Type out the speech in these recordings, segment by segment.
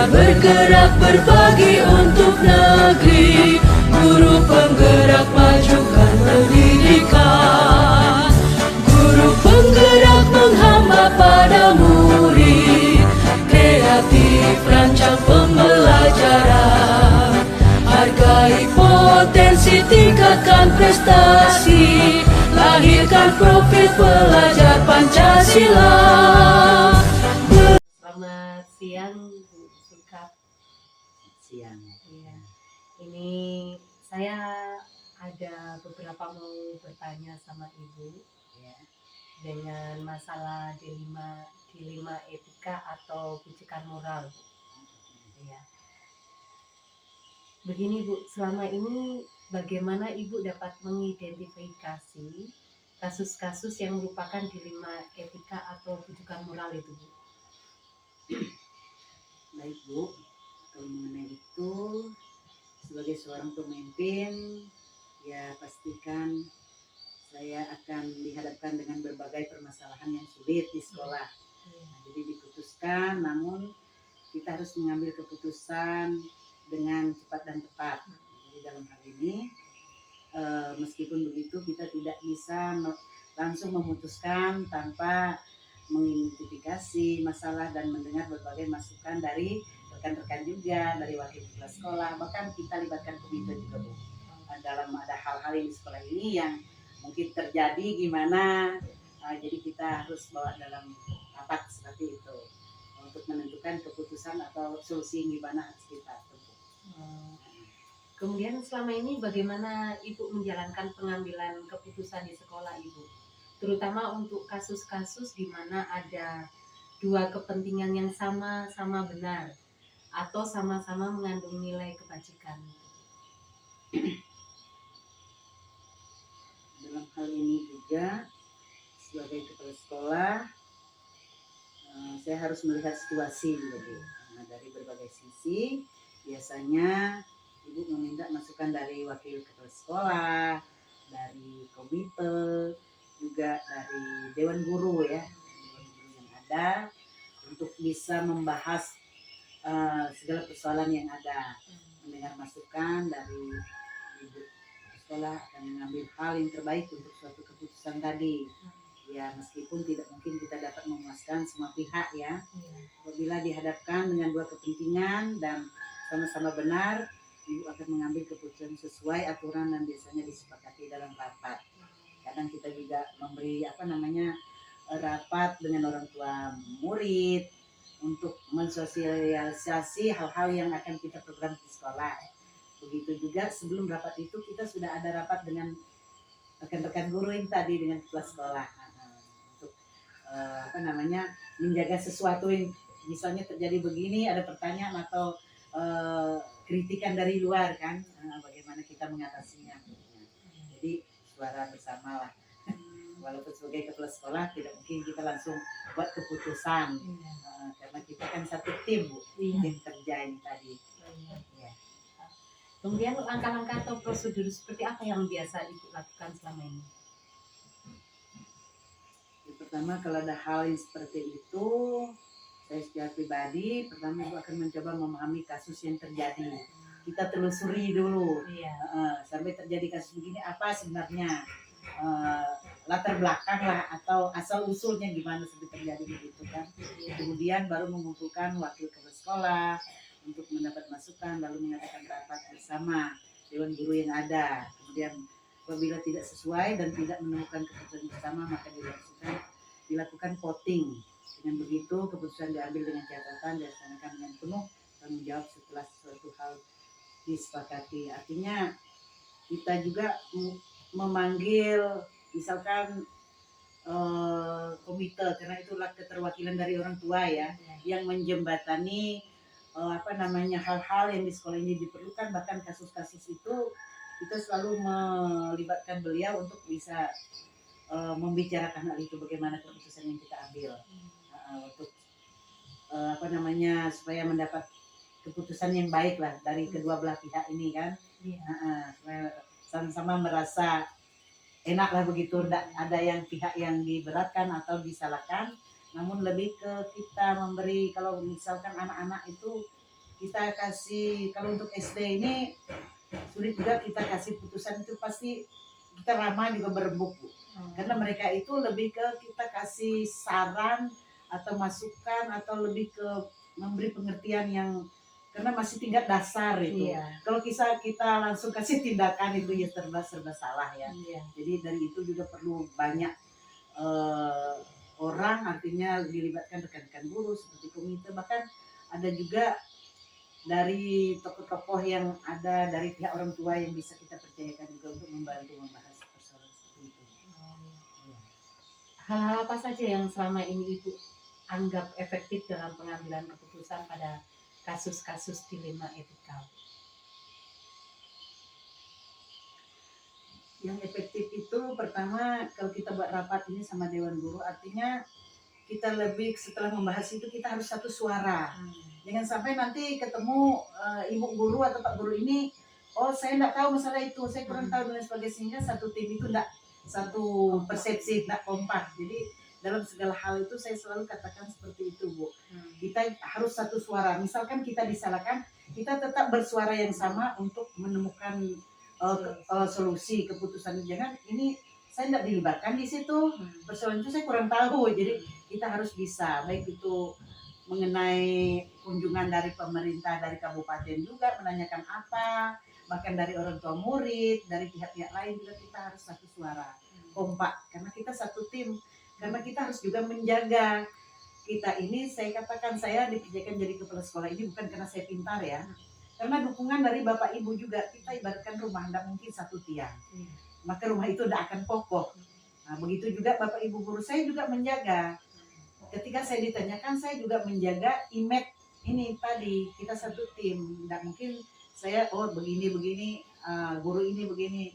bergerak berbagi untuk negeri, guru penggerak majukan pendidikan, guru penggerak menghamba pada murid, kreatif rancang pembelajaran, hargai potensi, tingkatkan prestasi, lahirkan profil pelajar Pancasila. Selamat siang Bu Sulkaf. Siang. Ya. Ini saya ada beberapa mau bertanya sama Ibu Ya. dengan masalah dilema etika atau bisikan moral. Ya. Begini Bu, selama ini bagaimana Ibu dapat mengidentifikasi kasus-kasus yang merupakan dilema etika atau bisikan moral itu Bu? Baik Bu, kalau mengenai itu sebagai seorang pemimpin ya pastikan saya akan dihadapkan dengan berbagai permasalahan yang sulit di sekolah. Nah, jadi diputuskan, namun kita harus mengambil keputusan dengan cepat dan tepat. Jadi dalam hal ini meskipun begitu kita tidak bisa langsung memutuskan tanpa mengidentifikasi masalah dan mendengar berbagai masukan dari rekan-rekan juga, dari wakil kepala sekolah, bahkan kita libatkan komite juga Bu. Dalam ada hal-hal yang di sekolah ini yang mungkin terjadi gimana, jadi kita harus bawa dalam rapat seperti itu untuk menentukan keputusan atau solusi gimana harus kita tempuh. Kemudian selama ini bagaimana Ibu menjalankan pengambilan keputusan di sekolah Ibu? Terutama untuk kasus-kasus di mana ada dua kepentingan yang sama-sama benar atau sama-sama mengandung nilai kebajikan. Dalam hal ini juga sebagai kepala sekolah saya harus melihat situasi gitu. Nah, dari berbagai sisi biasanya Ibu meminta masukan dari wakil kepala sekolah, dari komite, juga dari dewan guru ya, dewan guru yang ada untuk bisa membahas segala persoalan yang ada, mendengar masukan dari ibu sekolah akan mengambil hal yang terbaik untuk suatu keputusan tadi. Ya meskipun tidak mungkin kita dapat memuaskan semua pihak ya, apabila dihadapkan dengan dua kepentingan dan sama-sama benar, ibu akan mengambil keputusan sesuai aturan dan biasanya disepakati dalam rapat. Kadang kita juga memberi rapat dengan orang tua murid untuk mensosialisasi hal-hal yang akan kita program di sekolah. Begitu juga sebelum rapat itu kita sudah ada rapat dengan rekan-rekan guru yang tadi dengan kepala sekolah untuk menjaga sesuatu yang misalnya terjadi begini, ada pertanyaan atau kritikan dari luar kan, bagaimana kita mengatasinya. Jadi suara bersama lah. Walaupun sebagai kepala sekolah tidak mungkin kita langsung buat keputusan karena kita kan satu tim Bu, tim kerja ini tadi. Ya. Kemudian langkah-langkah atau prosedur seperti apa yang biasa Ibu lakukan selama ini? Yang pertama kalau ada hal yang seperti itu, saya secara pribadi pertama Ibu akan mencoba memahami kasus yang terjadi. Kita telusuri dulu sampai terjadi kasus begini apa sebenarnya latar belakang lah atau asal usulnya gimana sampai terjadi begitu kan. Kemudian baru mengumpulkan wakil kepala sekolah untuk mendapat masukan, lalu mengadakan rapat bersama dewan guru yang ada. Kemudian apabila tidak sesuai dan tidak menemukan keputusan bersama maka dilakukan voting. Dengan begitu keputusan diambil dengan catatan, dilaksanakan dengan penuh tanggung jawab setelah suatu hal disepakati. Artinya kita juga memanggil misalkan komite, karena itulah keterwakilan dari orang tua ya, yang menjembatani hal-hal yang di sekolah ini diperlukan. Bahkan kasus-kasus itu kita selalu melibatkan beliau untuk bisa membicarakan hal itu, bagaimana keputusan yang kita ambil untuk supaya mendapat keputusan yang baik lah dari kedua belah pihak ini kan. Supaya sama-sama merasa enak lah begitu, tidak ada yang pihak yang diberatkan atau disalahkan, namun lebih ke kita memberi, kalau misalkan anak-anak itu kita kasih, kalau untuk SD ini sulit juga kita kasih putusan, itu pasti kita ramah juga berembuk Bu. Karena mereka itu lebih ke kita kasih saran atau masukan atau lebih ke memberi pengertian yang karena masih tingkat dasar itu. Iya. Kalau kita langsung kasih tindakan itu ya serba salah ya. Iya. Jadi dari itu juga perlu banyak orang, artinya dilibatkan rekan-rekan guru seperti komite, bahkan ada juga dari tokoh-tokoh yang ada dari pihak orang tua yang bisa kita percayakan juga untuk membantu membahas persoalan seperti itu. Hal-hal apa saja yang selama ini Ibu anggap efektif dalam pengambilan keputusan pada kasus-kasus dilema etika? Yang efektif itu pertama, kalau kita buat rapat ini sama Dewan Guru, artinya kita lebih setelah membahas itu kita harus satu suara. Jangan sampai nanti ketemu ibu guru atau pak guru ini, oh saya tidak tahu masalah itu, saya kurang tahu dan sebagainya, sehingga satu tim itu tidak satu persepsi, tidak kompak. Jadi dalam segala hal itu saya selalu katakan seperti itu Bu. Kita harus satu suara. Misalkan kita disalahkan, kita tetap bersuara yang sama untuk menemukan solusi keputusan. Jangan ini saya tidak dilibatkan di situ, persoalan itu saya kurang tahu. Jadi kita harus bisa, baik itu mengenai kunjungan dari pemerintah, dari kabupaten juga menanyakan apa, bahkan dari orang tua murid, dari pihak-pihak lain juga kita harus satu suara, kompak, karena kita satu tim, karena kita harus juga menjaga kita ini. Saya katakan saya dikerjakan jadi kepala sekolah ini bukan karena saya pintar ya, karena dukungan dari bapak ibu juga. Kita ibaratkan rumah, tidak mungkin satu tiang, maka rumah itu tidak akan kokoh. Nah begitu juga bapak ibu guru saya juga menjaga. Ketika saya ditanyakan, saya juga menjaga image ini tadi, kita satu tim. Tidak mungkin saya begini guru ini begini.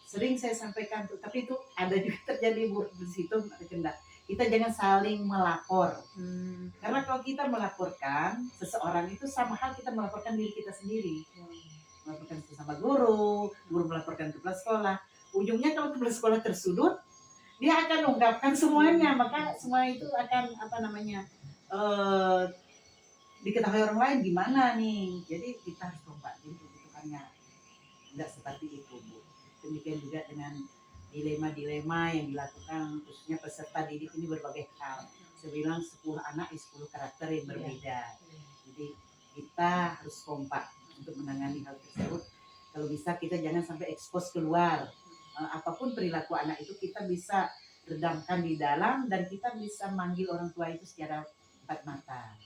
Sering saya sampaikan tuh, tapi itu ada juga terjadi Bu di situ. Kita jangan saling melapor. Karena kalau kita melaporkan seseorang itu sama hal kita melaporkan diri kita sendiri. Melaporkan sesama guru melaporkan kepala sekolah. Ujungnya kalau kepala sekolah tersudut, dia akan ungkapkan semuanya, maka semua itu akan diketahui orang lain gimana nih. Jadi kita harus kompak. Jadi kebutuhannya tidak seperti itu Bu. Demikian juga dengan dilema-dilema yang dilakukan khususnya peserta didik ini berbagai hal. Saya bilang 10 anak 10 karakter yang berbeda. Jadi kita harus kompak untuk menangani hal tersebut. Kalau bisa kita jangan sampai ekspos keluar. Apapun perilaku anak itu kita bisa redamkan di dalam, dan kita bisa manggil orang tua itu secara empat mata.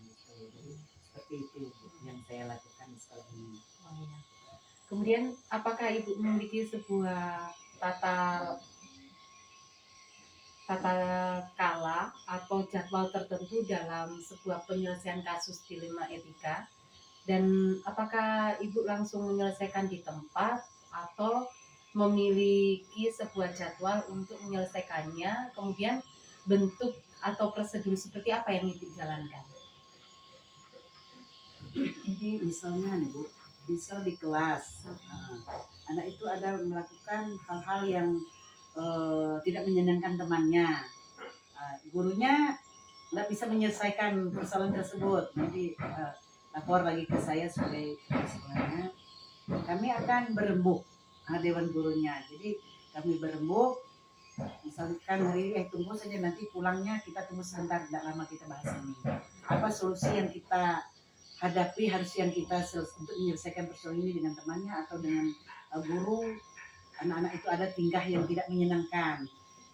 Gitu. Jadi seperti itu yang saya lakukan di sekolah ini. Kemudian apakah Ibu memiliki sebuah tata kala atau jadwal tertentu dalam sebuah penyelesaian kasus dilema etika? Dan apakah Ibu langsung menyelesaikan di tempat atau memiliki sebuah jadwal untuk menyelesaikannya, kemudian bentuk atau prosedur seperti apa yang Ibu jalankan? Jadi misalnya nih Bu, misal di kelas, anak itu ada melakukan hal-hal yang tidak menyenangkan temannya, gurunya tidak bisa menyelesaikan persoalan tersebut, jadi lapor lagi ke saya sebagai kepala sekolahnya. Kami akan berembuk dewan gurunya. Jadi kami berembuk, misalkan hari ini tunggu saja, nanti pulangnya kita tunggu sebentar, tidak lama kita bahas ini. Apa solusi yang kita hadapi, harus yang kita untuk menyelesaikan persoalan ini dengan temannya atau dengan guru. Anak-anak itu ada tingkah yang tidak menyenangkan.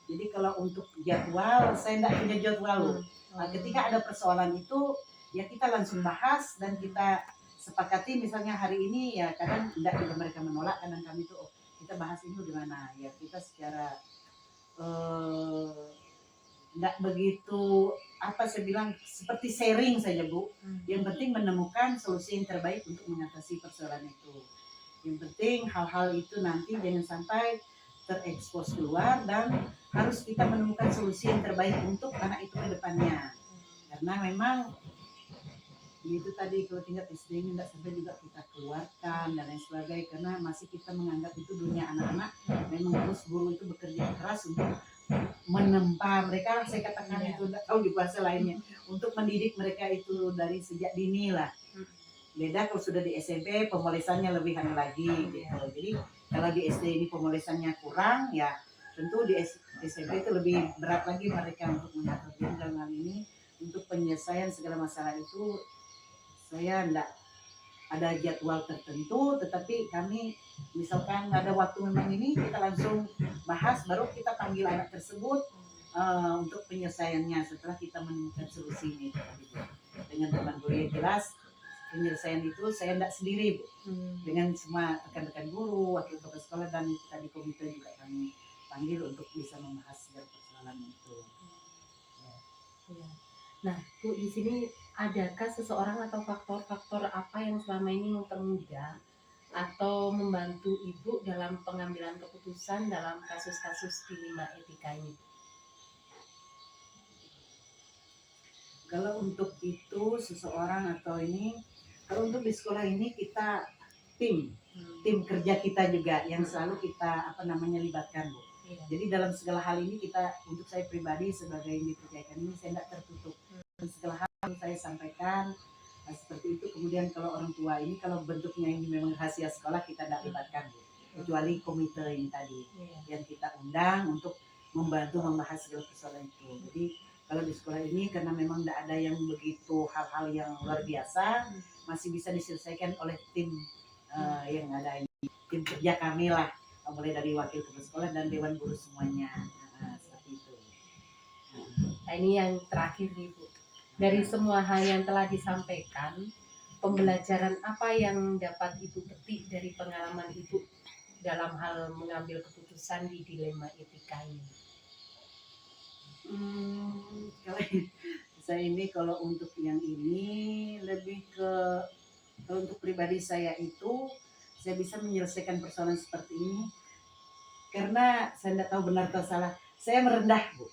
Jadi kalau untuk jadwal, saya tidak punya jadwal. Ketika ada persoalan itu, ya kita langsung bahas dan kita sepakati. Misalnya hari ini ya kadang tidak juga mereka menolak, kadang kami tuh kita bahas ini gimana ya, kita secara tidak begitu saya bilang seperti sharing saja Bu. Yang penting menemukan solusi yang terbaik untuk mengatasi persoalan itu. Yang penting hal-hal itu nanti jangan sampai terekspos keluar, dan harus kita menemukan solusi yang terbaik untuk anak itu ke depannya. Karena memang itu tadi kalau tingkat SD ini tidak sampai juga kita keluarkan dan lain sebagainya, karena masih kita menganggap itu dunia anak-anak. Memang harus guru itu bekerja keras untuk menempa mereka, saya katakan Iya. itu nggak tahu di bahasa lainnya, untuk mendidik mereka itu dari sejak dini lah. Beda kalau sudah di SMP pemolesannya lebih anu lagi gitu. Jadi kalau di SD ini pemolesannya kurang, ya tentu di SMP itu lebih berat lagi mereka untuk mengatur. Jadi dalam hal ini untuk penyelesaian segala masalah itu saya enggak ada jadwal tertentu, tetapi kami misalkan ada waktu memang ini kita langsung bahas, baru kita panggil anak tersebut untuk penyelesaiannya setelah kita menemukan solusinya itu dengan teman guru yang jelas. Penyelesaian itu saya tidak sendiri, Bu, dengan semua rekan-rekan guru, wakil kepala sekolah, dan tadi komite juga kami panggil untuk bisa membahas segala persoalan itu. Iya. Nah, Bu, di sini adakah seseorang atau faktor-faktor apa yang selama ini mempermudah atau membantu Ibu dalam pengambilan keputusan dalam kasus-kasus dilema etika ini? Kalau untuk itu seseorang atau ini, kalau untuk di sekolah ini kita tim kerja kita juga yang selalu kita libatkan, Bu. Iya. Jadi dalam segala hal ini kita, untuk saya pribadi sebagai yang dipercayakan ini, saya tidak tertutup. Dan segala hal yang saya sampaikan seperti itu. Kemudian kalau orang tua ini, kalau bentuknya ini memang rahasia sekolah, kita tidak libatkan, Bu. Kecuali komite ini tadi yang kita undang untuk membantu membahas segala persoalan itu. Jadi kalau di sekolah ini karena memang tidak ada yang begitu hal-hal yang luar biasa, masih bisa diselesaikan oleh tim yang ada ini, tim kerja kami lah, mulai dari wakil kepala sekolah dan dewan guru semuanya, seperti itu. Nah, ini yang terakhir nih, Bu. Dari semua hal yang telah disampaikan, pembelajaran apa yang dapat Ibu petik dari pengalaman Ibu dalam hal mengambil keputusan di dilema etika ini? Kalau saya ini, kalau untuk yang ini lebih ke, kalau untuk pribadi saya itu, saya bisa menyelesaikan persoalan seperti ini karena saya tidak tahu benar atau salah, saya merendah, Bu.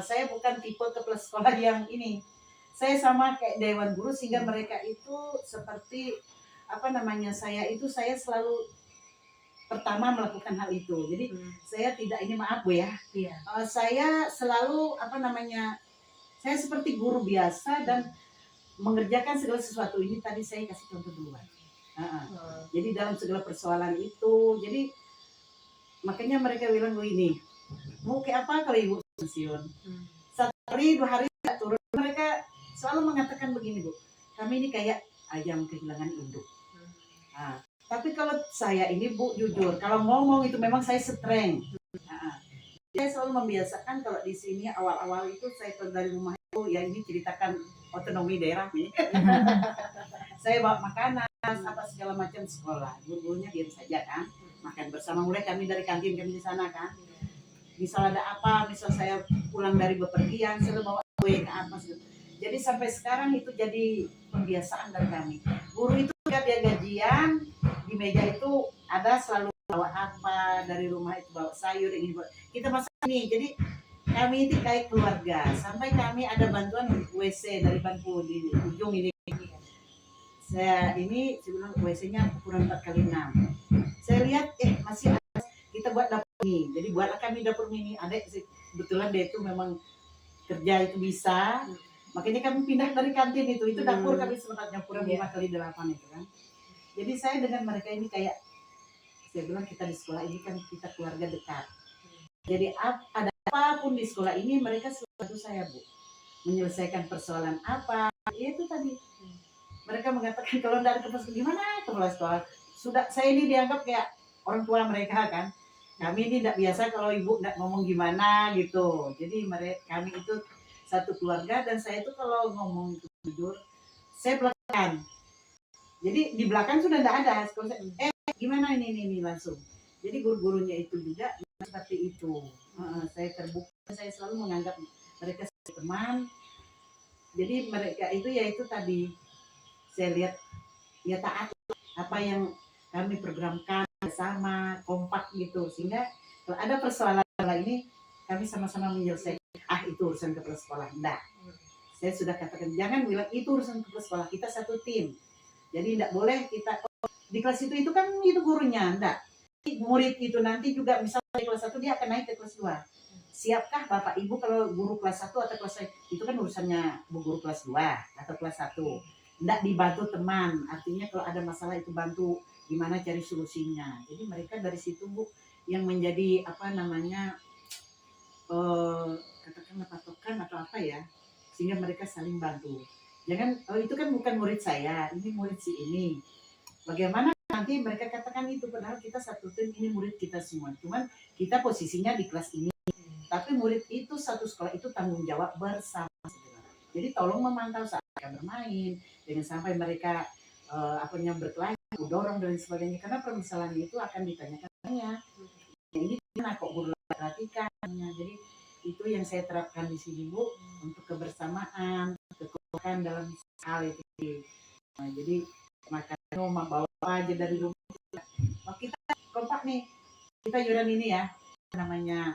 Saya bukan tipe kepala sekolah yang ini, saya sama kayak dewan guru, sehingga mereka itu seperti saya itu, saya selalu pertama melakukan hal itu. Jadi saya tidak, ini maaf, Bu ya, Iya. saya selalu saya seperti guru biasa dan mengerjakan segala sesuatu. Ini tadi saya kasih contoh duluan. Jadi dalam segala persoalan itu, jadi makanya mereka bilang begini, mau kayak apa kalau Ibu pensiun? 1 hari 2 hari tidak turun. Mereka selalu mengatakan begini, Bu, kami ini kayak ayam kehilangan induk. Tapi kalau saya ini, Bu, jujur, kalau ngomong itu memang saya strength. Saya selalu membiasakan kalau di sini awal-awal itu saya keluar dari rumah itu, ya ini ceritakan otonomi daerah nih. Saya bawa makanan, apa segala macam sekolah. Guru-gurunya diam saja kan, makan bersama. Mulai kami dari kantin kami di sana kan. Misal ada apa, misal saya pulang dari bepergian, selalu bawa kue ke apa. Jadi sampai sekarang itu jadi pembiasaan dari kami. Guru itu juga dia gajian, di meja itu ada selalu bawa apa dari rumah, itu bawa sayur, ini bawa, kita masak ini. Jadi kami itu kayak keluarga. Sampai kami ada bantuan WC dari bangku di ujung ini. Saya ini sebelum WC-nya ukuran 4x6. Saya lihat masih ada, kita buat dapur ini. Jadi buatlah kami dapur mini. Adek kebetulan dia itu memang kerja itu bisa. Makanya kami pindah dari kantin itu dapur kami sebenarnya kurang 5x8 itu kan. Jadi saya dengan mereka ini kayak, saya bilang kita di sekolah ini kan kita keluarga dekat. Jadi ada apapun di sekolah ini mereka selalu bantu saya, Bu, menyelesaikan persoalan apa. Itu tadi mereka mengatakan kalau tidak ada kepala sekolah, gimana kepala sekolah? Sudah saya ini dianggap kayak orang tua mereka kan. Kami ini tidak biasa kalau ibu tidak ngomong gimana gitu. Jadi kami itu satu keluarga, dan saya itu kalau ngomong itu jujur, saya belakang. Jadi di belakang sudah tidak ada. Gimana ini langsung. Jadi guru-gurunya itu juga seperti itu. Saya terbuka, saya selalu menganggap mereka sebagai teman. Jadi mereka itu ya itu tadi saya lihat ya taat apa yang kami programkan bersama, kompak gitu, sehingga kalau ada persoalan ini kami sama-sama menyelesaikan. Itu urusan kepala sekolah, enggak. Saya sudah katakan jangan bilang itu urusan kepala sekolah, kita satu tim. Jadi enggak boleh kita di kelas itu kan itu gurunya, enggak. Murid itu nanti juga misalnya di kelas 1 dia akan naik ke kelas 2. siapkah Bapak Ibu kalau guru kelas 1 atau kelas 1 itu kan urusannya Bu guru kelas 2 atau kelas 1. Enggak dibantu teman, artinya kalau ada masalah itu bantu gimana cari solusinya. Jadi mereka dari situ Bu yang menjadi apa namanya katakanlah patokan atau apa ya, sehingga mereka saling bantu. Jangan itu kan bukan murid saya, ini murid si ini. Bagaimana nanti mereka katakan itu padahal kita satu tim, ini murid kita semua. Cuman kita posisinya di kelas ini. Tapi murid itu satu sekolah itu tanggung jawab bersama. Jadi tolong memantau saat mereka bermain, jangan sampai mereka berkelahi, dorong dan sebagainya. Karena permasalahan itu akan ditanyakan saya. Ini gimana kok guru perhatikan? Jadi itu yang saya terapkan di sini Bu untuk kebersamaan, kekompakan dalam hal itu. Nah, jadi makanya mau bawa aja dari rumah. Oh, kita kompak nih, kita yuran ini ya, namanya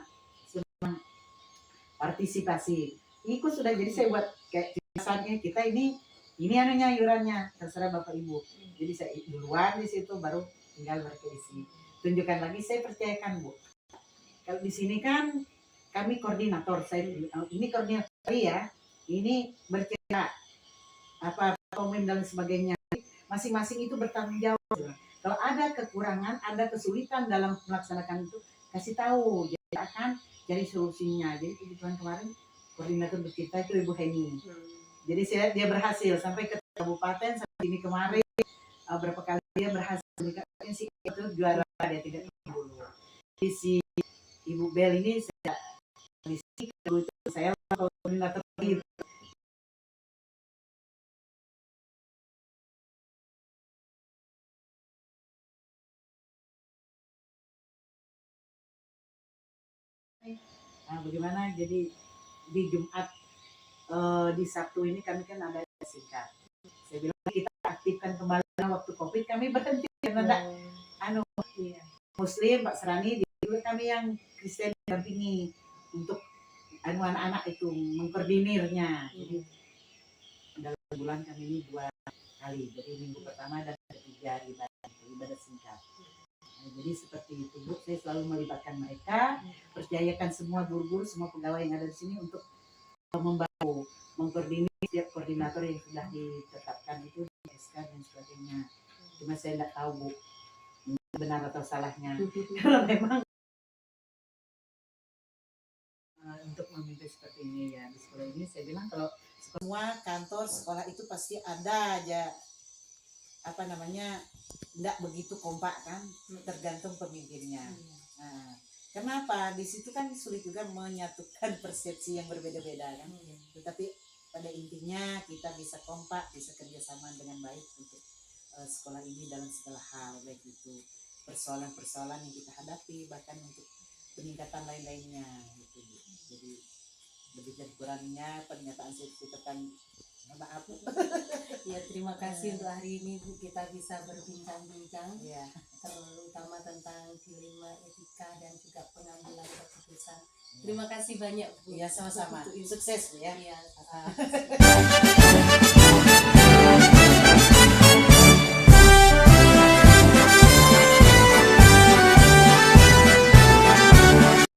partisipasi. Ikut sudah, jadi saya buat kayak misalnya kita ini anunya yurannya terserah Bapak Ibu. Jadi saya duluan di situ baru tinggal mereka isi. Tunjukkan lagi, saya percayakan Bu. Kalau di sini kan kami koordinator, saya ini koordinator ya, ini bercerita apa komen dan sebagainya. Masing-masing itu bertanggung jawab. Kalau ada kekurangan, ada kesulitan dalam melaksanakan itu, kasih tahu. Jadi akan cari solusinya. Jadi kebetulan kemarin koordinator bercerita itu Ibu Heni. Jadi dia berhasil sampai ke kabupaten sampai ini kemarin berapa kali dia berhasil si itu juara dia tidak dulu. Si Ibu Bel ini saya di sini itu saya koordinator itu. Nah, bagaimana jadi di Jumat di Sabtu ini kami kan ada singkat. Saya bilang kita aktifkan kembali waktu Covid kami berhenti karena Muslim Pak Serani juga kami yang Kristen dampingi untuk anak-anak itu mengkoordinirnya. Jadi dalam bulan kami ini 2 kali. Jadi minggu pertama dan ketiga ibadah singkat. Nah, jadi seperti itu Bu, saya selalu melibatkan mereka, percayakan semua guru-guru, semua pegawai yang ada di sini untuk membantu mengkoordinir setiap koordinator yang sudah ditetapkan itu di SK dan sebagainya. Cuma saya tidak tahu Bu benar atau salahnya. Karena memang untuk memimpin seperti ini ya di sekolah ini saya bilang kalau semua kantor sekolah itu pasti ada aja tidak begitu kompak kan, tergantung pemimpinnya. Nah, kenapa di situ kan sulit juga menyatukan persepsi yang berbeda-beda kan, tetapi pada intinya kita bisa kompak, bisa kerjasama dengan baik untuk sekolah ini dalam segala hal, baik itu persoalan-persoalan yang kita hadapi bahkan untuk peningkatan lain-lainnya gitu. Jadi lebih dan kurangnya pernyataan saya kan maaf. Ya, terima kasih untuk hari ini Bu, kita bisa berbincang-bincang ya, terutama tentang dilema etika dan juga pengambilan keputusan. Terima kasih banyak Bu. Ya sama-sama. Sukses Bu ya. Iya.